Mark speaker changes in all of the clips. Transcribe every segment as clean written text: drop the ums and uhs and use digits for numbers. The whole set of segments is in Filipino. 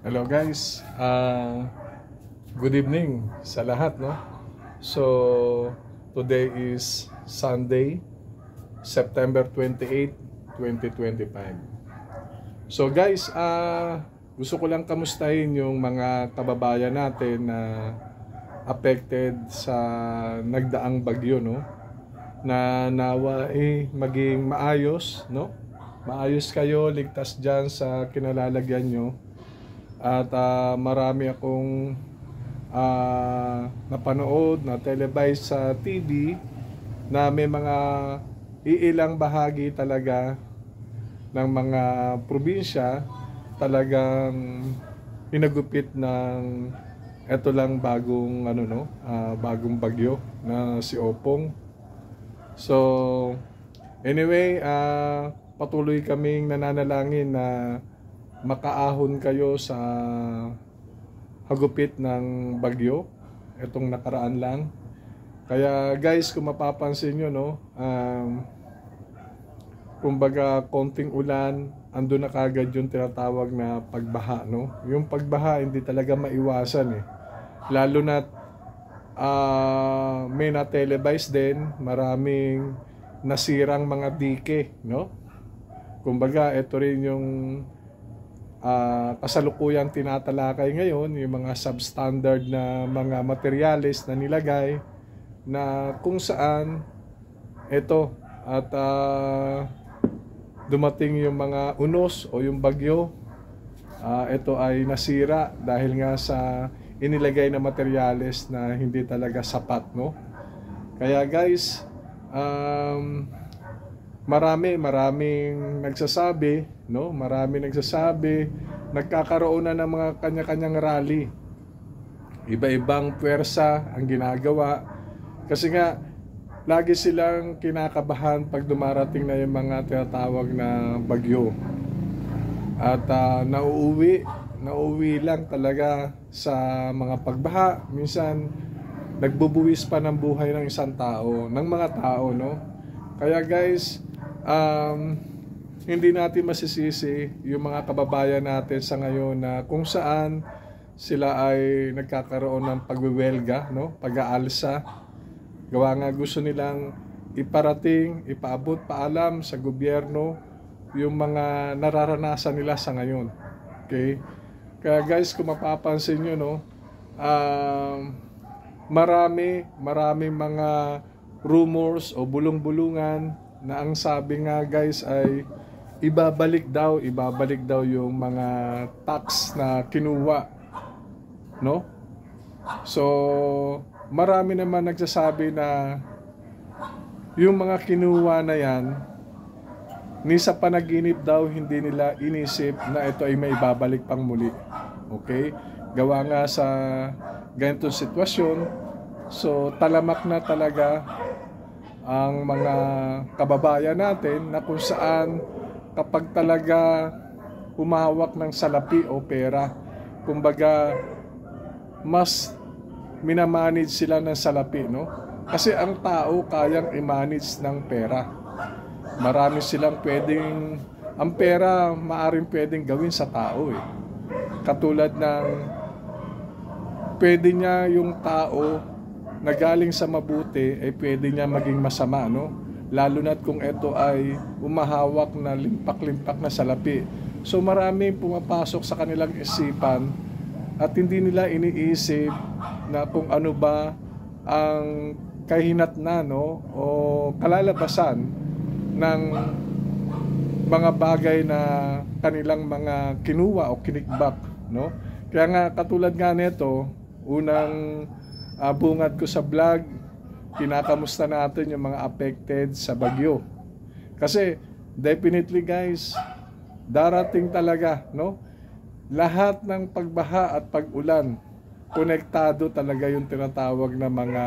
Speaker 1: Hello guys, good evening sa lahat, no? So, today is Sunday, September 28, 2025. So guys, gusto ko lang kamustahin yung mga kababayan natin na affected sa nagdaang bagyo, no? Na nawa maging maayos, no? Maayos kayo, ligtas dyan sa kinalalagyan nyo. At marami akong napanood na televise sa TV na may mga iilang bahagi talaga ng mga probinsya talagang pinagupit ng eto lang bagong bagong bagyo na si Opong. So anyway, patuloy kaming nananalangin na makaahon kayo sa hagupit ng bagyo itong nakaraan lang. Kaya guys, kung mapapansin nyo, no, kumbaga konting ulan, ando na kagad yung tinatawag na pagbaha, no? Yung pagbaha hindi talaga maiwasan eh. Lalo na may na-televise din, maraming nasirang mga dike, no? Kumbaga ito rin yung kasalukuyang tinatalakay ngayon, yung mga substandard na mga materyales na nilagay na kung saan ito at dumating yung mga unos o yung bagyo, ito ay nasira dahil nga sa inilagay na materyales na hindi talaga sapat, no? Kaya guys, maraming nagsasabi, no? Maraming nagsasabi, nagkakaroon na ng mga kanya-kanyang rally. Iba-ibang puwersa ang ginagawa kasi nga lagi silang kinakabahan pag dumarating na yung mga tinatawag na bagyo. At nauuwi lang talaga sa mga pagbaha. Minsan nagbubuwis pa ng buhay ng isang tao, ng mga tao, no? Kaya guys, hindi natin masisisi yung mga kababayan natin sa ngayon na kung saan sila ay nagkakaroon ng pagwewelga, no? Pag-aalsa. Gawa nga gusto nilang iparating, ipaabot paalam sa gobyerno yung mga nararanasan nila sa ngayon. Okay? Kaya guys, kung mapapansin nyo, no, maraming mga rumors o bulong-bulungan na ang sabi nga guys ay ibabalik daw yung mga tax na kinuha, no? So marami naman nagsasabi na yung mga kinuha na yan ni sa panaginip daw hindi nila inisip na ito ay may babalik pang muli. Okay? Gawa nga sa ganitong sitwasyon, so talamak na talaga ang mga kababayan natin na kung saan kapag talaga humawak ng salapi o pera, kumbaga mas minamanage sila ng salapi, no? Kasi ang tao kayang i-manage ng pera. Marami silang pwedeng, ang pera maaring pwedeng gawin sa tao eh. Katulad ng pwede niya yung tao na galing sa mabuti ay pwede niya maging masama, no? Lalo na't kung ito ay umahawak na limpak-limpak na salapi. So maraming pumapasok sa kanilang isipan at hindi nila iniisip na kung ano ba ang kahinatnan, no? O kalalabasan ng mga bagay na kanilang mga kinuha o kinikbak, no? Kaya nga katulad nga nito, unang bungad ko sa vlog, kinakamusta natin yung mga affected sa bagyo. Kasi definitely guys, darating talaga, no? Lahat ng pagbaha at pag-ulan, konektado talaga yung tinatawag na mga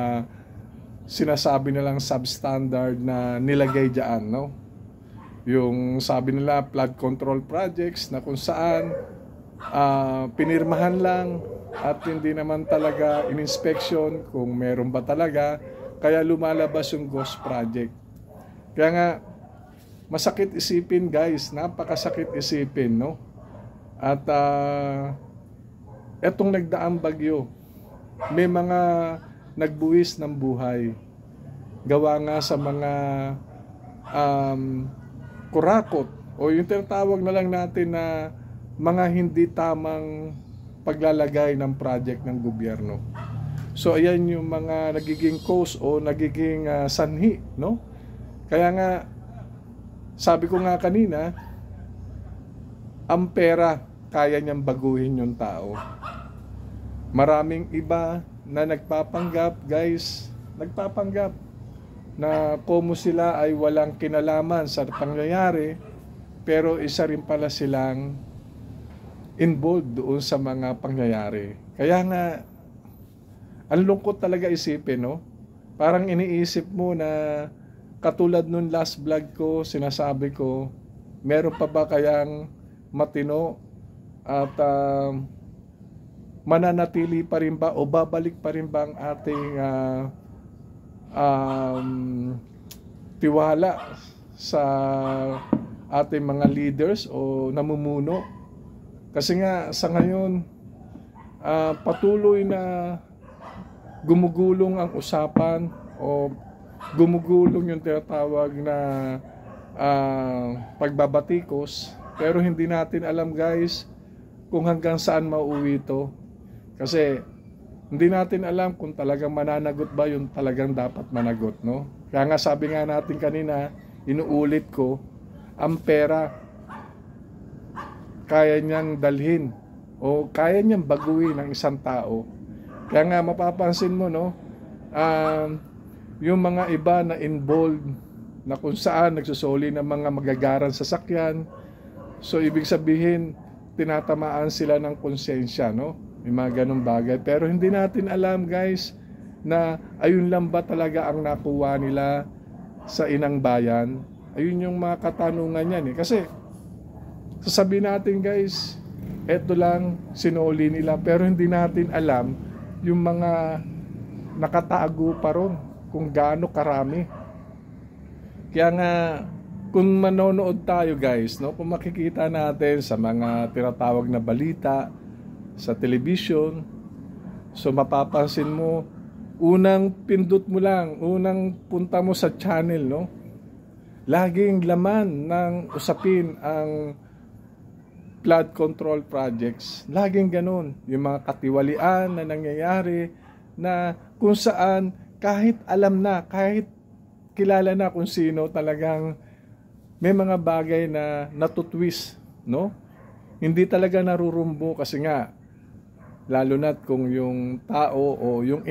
Speaker 1: sinasabi nilang substandard na nilagay diyan, no? Yung sabi nila flood control projects na kung saan pinirmahan lang at hindi naman talaga in-inspection kung meron ba talaga, kaya lumalabas yung ghost project. Kaya nga masakit isipin guys, napakasakit isipin, no? At etong nagdaang bagyo, may mga nagbuwis ng buhay. Gawa nga sa mga kurakot o yung tinatawag na lang natin na mga hindi tamang paglalagay ng project ng gobyerno. So ayan yung mga nagiging cause o nagiging sanhi, no? Kaya nga sabi ko nga kanina, ang pera kaya niyang baguhin yung tao. Maraming iba na nagpapanggap, guys, nagpapanggap na como sila ay walang kinalaman sa pangyayari, pero isa rin pala silang involved doon sa mga pangyayari. Kaya nga, ang lungkot talaga isipin, no? Parang iniisip mo na katulad nung last vlog ko, sinasabi ko, meron pa ba kayang matino at mananatili pa rin ba o babalik pa rin ba ang ating tiwala sa ating mga leaders o namumuno? Kasi nga sa ngayon patuloy na gumugulong ang usapan o gumugulong yung tinatawag na pagbabatikos, pero hindi natin alam, guys, kung hanggang saan mauwi ito. Kasi hindi natin alam kung talagang mananagot ba yung talagang dapat managot, no? Kaya nga sabi nga natin kanina, inuulit ko, ang pera kaya niyang dalhin o kaya niyang baguhin ng isang tao. Kaya nga mapapansin mo, no, yung mga iba na involved na kung saan nagsusoli ng mga magagaran sasakyan, so ibig sabihin tinatamaan sila ng konsensya, no? May mga ganong bagay. Pero hindi natin alam, guys, na ayun lang ba talaga ang nakuha nila sa inang bayan. Ayun yung mga katanungan yan, eh. Kasi sasabihin natin, guys, eto lang sinoli nila, pero hindi natin alam yung mga nakatago pa ron kung gaano karami. Kaya nga kung manonood tayo, guys, no, kung makikita natin sa mga tinatawag na balita sa television, so mapapansin mo, unang pindot mo lang, unang punta mo sa channel, no, laging laman ng usapin ang flood control projects. Laging ganun, yung mga katiwalian na nangyayari na kung saan kahit alam na, kahit kilala na kung sino, talagang may mga bagay na natutwist, no? Hindi talaga narurumbo kasi nga, lalo na't kung yung tao o yung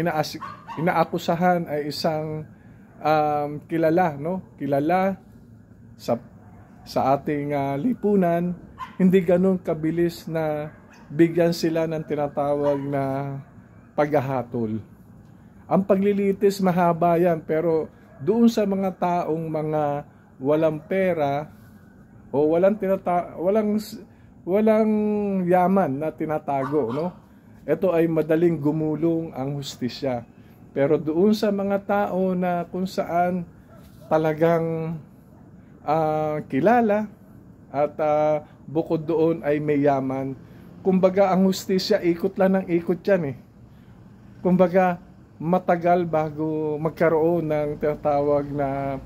Speaker 1: inaakusahan ay isang kilala, no? Kilala sa ating lipunan, hindi ganun kabilis na bigyan sila ng tinatawag na paghahatol. Ang paglilitis mahaba yan, pero doon sa mga taong mga walang pera o walang yaman na tinatago, no? Ito ay madaling gumulong ang hustisya. Pero doon sa mga tao na kung saan talagang kilala at bukod doon ay may yaman, kumbaga ang hustisya ikot lang ng ikot yan, eh. Kumbaga matagal bago magkaroon ng tinatawag na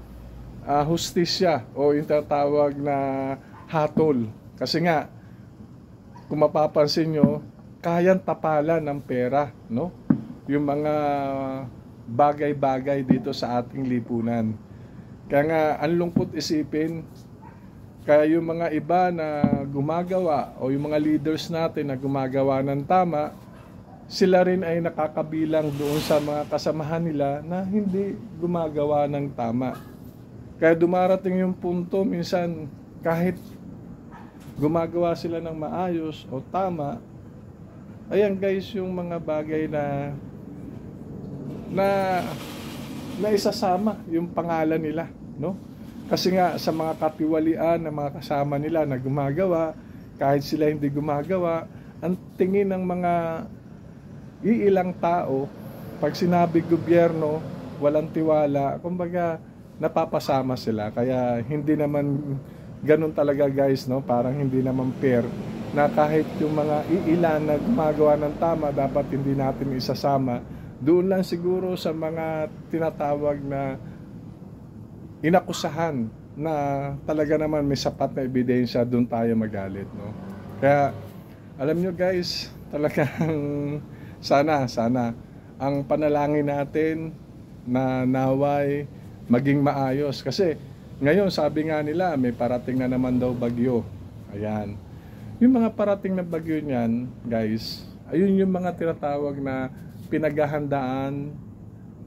Speaker 1: hustisya o yung tinatawag na hatol. Kasi nga kung mapapansin nyo, kayang tapalan ng pera, no? Yung mga bagay-bagay dito sa ating lipunan. Kaya nga ang lungkot isipin, kaya yung mga iba na gumagawa o yung mga leaders natin na gumagawa ng tama, sila rin ay nakakabilang doon sa mga kasamahan nila na hindi gumagawa ng tama. Kaya dumarating yung punto minsan kahit gumagawa sila ng maayos o tama, ayan, guys, yung mga bagay na isasama yung pangalan nila, no? Kasi nga sa mga katiwalian ng mga kasama nila na gumagawa, kahit sila hindi gumagawa, ang tingin ng mga iilang tao, pag sinabi gobyerno, walang tiwala, kumbaga napapasama sila. Kaya hindi naman ganun talaga, guys, no? Parang hindi naman fair na kahit yung mga iilan na gumagawa ng tama, dapat hindi natin isasama. Doon lang siguro sa mga tinatawag na inakusahan na talaga naman may sapat na ebidensya, doon tayo magalit, no? Kaya alam nyo guys, talagang sana ang panalangin natin na naway maging maayos. Kasi ngayon sabi nga nila may parating na naman daw bagyo. Ayan. Yung mga parating na bagyo niyan, guys, ayun yung mga tinatawag na pinaghahandaan,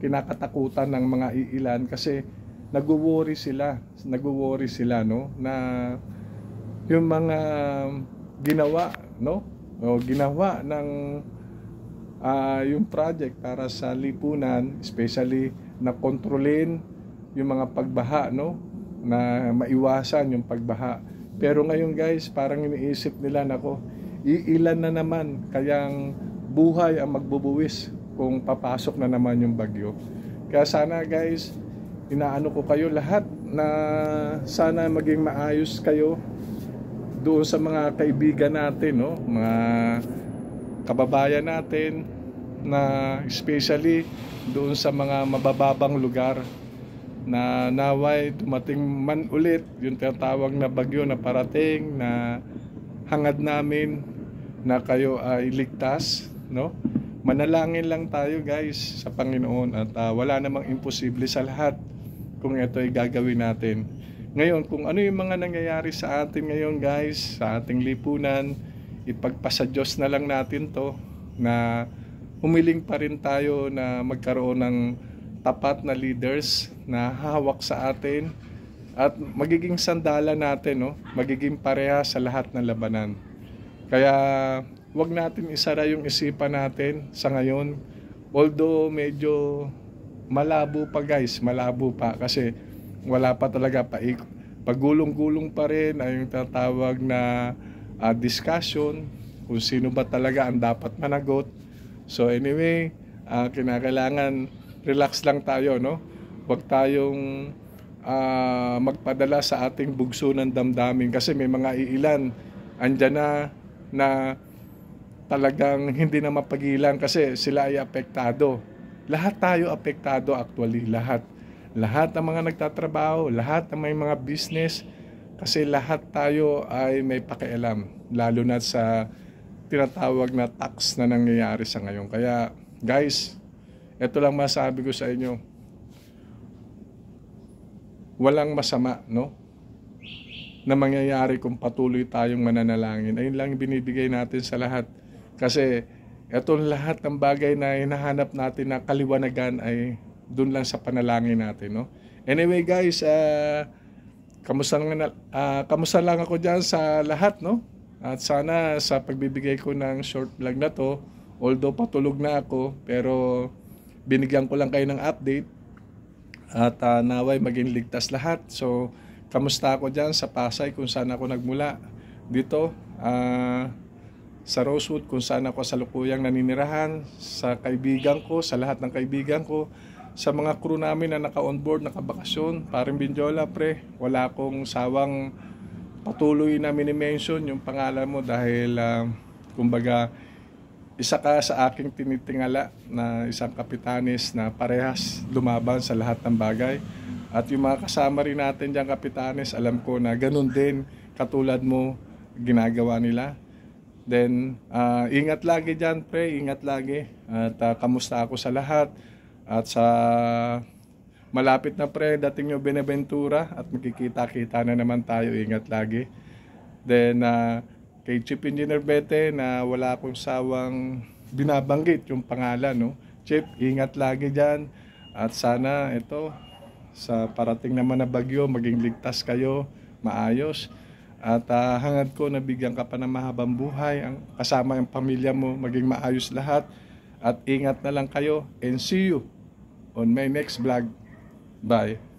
Speaker 1: kinakatakutan ng mga iilan kasi nagwo-worry sila, no, na yung mga ginawa, no, o ginawa ng yung project para sa lipunan, especially na kontrolin yung mga pagbaha, no, na maiwasan yung pagbaha. Pero ngayon guys, parang iniisip nila, nako, iilan na naman, kayang buhay ang magbubuwis kung papasok na naman yung bagyo. Kaya sana guys, inaano ko kayo lahat na sana maging maayos kayo doon sa mga kaibigan natin, no, mga kababayan natin, na especially doon sa mga mabababang lugar, na naway dumating man ulit yung tinatawag na bagyo na parating, na hangad namin na kayo ay ligtas, no? Manalangin lang tayo guys sa Panginoon at wala namang imposible sa lahat kung ito ay gagawin natin. Ngayon, kung ano yung mga nangyayari sa atin ngayon guys, sa ating lipunan, ipagpasa Diyos na lang natin to, na humiling pa rin tayo na magkaroon ng tapat na leaders na hawak sa atin at magiging sandala natin, no? Magiging pareha sa lahat ng labanan. Kaya wag natin isara yung isipan natin sa ngayon, although medyo malabo pa guys, malabo pa kasi wala pa talaga, pagulong-gulong pa rin ay yung tatawag na discussion kung sino ba talaga ang dapat managot. So anyway, kinakailangan relax lang tayo, no? Huwag tayong magpadala sa ating bugso ng damdamin kasi may mga iilan andyan na talagang hindi na mapagilan kasi sila ay apektado. Lahat tayo apektado actually, lahat ng mga nagtatrabaho, lahat ng may mga business, kasi lahat tayo ay may pakialam, lalo na sa tinatawag na tax na nangyayari sa ngayon. Kaya guys, ito lang masabi ko sa inyo, walang masama, no, na mangyayari kung patuloy tayong mananalangin. Ayun lang binibigay natin sa lahat. Kasi etong lahat ng bagay na hinahanap natin na kaliwanagan ay dun lang sa panalangin natin, no. Anyway guys, kamusta lang ako dyan sa lahat, no. At sana sa pagbibigay ko ng short vlog na to, although patulog na ako, pero binigyan ko lang kayo ng update at naway maging ligtas lahat. So kamusta ako dyan sa Pasay kung saan ako nagmula, dito sa Rosewood kung saan ako salukuyang naninirahan, sa kaibigan ko, sa lahat ng kaibigan ko, sa mga crew namin na naka-onboard, nakabakasyon. Parang Binjola pre, wala akong sawang patuloy na mini-mention yung pangalan mo dahil kumbaga isa ka sa aking tinitingala na isang kapitanes na parehas lumaban sa lahat ng bagay. At yung mga kasama rin natin dyan kapitanes, alam ko na ganun din katulad mo ginagawa nila. Then ingat lagi dyan pre, ingat lagi. At kamusta ako sa lahat. At sa malapit na pre, dating yung Benaventura at makikita-kita na naman tayo, ingat lagi. Then kay Chief Engineer Bete na wala akong sawang binabanggit yung pangalan, no. Chief, ingat lagi dyan. At sana ito, sa parating naman na bagyo, maging ligtas kayo, maayos. At hangad ko na bigyan ka pa ng mahabang buhay, ang kasama yung pamilya mo, maging maayos lahat. At ingat na lang kayo, and see you on my next vlog. Bye.